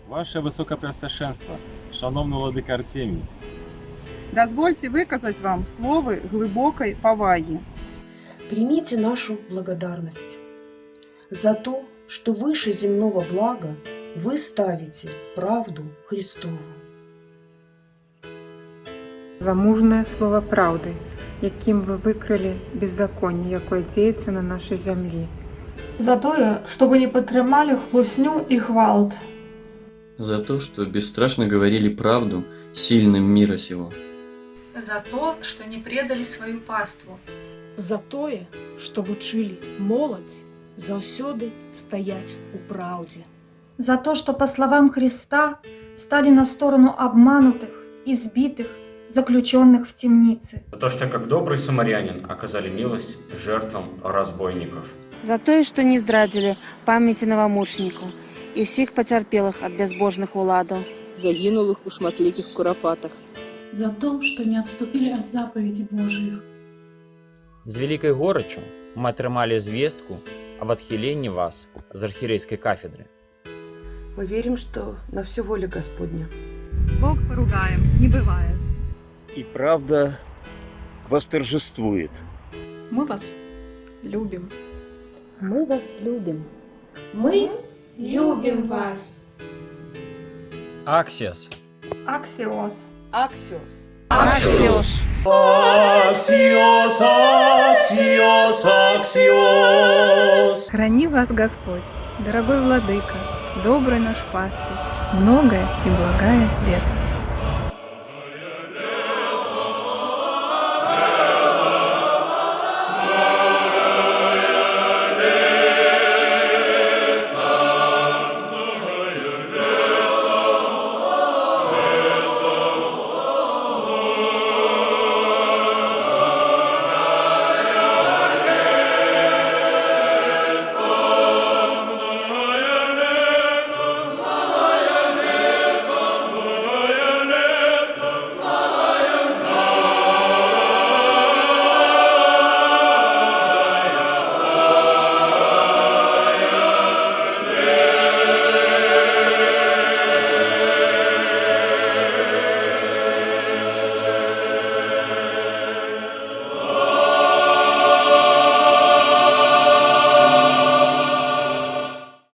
Ваше Високопреосвященство, шановний владика Артемій, Дозвольте выказать вам словы глубокой поваги. Примите нашу благодарность за то, что выше земного блага вы ставите правду Христову. За мужне слово правди, яким ви викрили беззаконня, яке діється на нашій землі. За то, чтобы не подтримали хлусню и гвалт. За то, что бесстрашно говорили правду сильным мира сего. За то, что не предали свою паству. За тое, што вучылі моладзь заўсёды стаять у праўдзе. За то, что, по словам Христа, стали на сторону обманутых, избитых, заключенных в темнице. За то, что как добрый самарянин оказали милость жертвам разбойников. За то, что не здрадили памяти новомучеников и всех потерпелых от безбожных уладов, загинулых у шматликих куропатах. За то, что не отступили от заповедей Божьих. З великой горечью мы отрымали звестку об отхилении вас с архиерейской кафедры. Мы верим, что на все воля Господня. Бог поругаем, не бывает. И правда восторжествует. Мы вас любим. Мы вас любим. Мы любим вас. Аксиос. Аксиос. Аксиос. Аксиос. Аксиос, аксиос, аксиос. Храни вас Господь, дорогой владыка, добрый наш пастырь, многое и благое лето.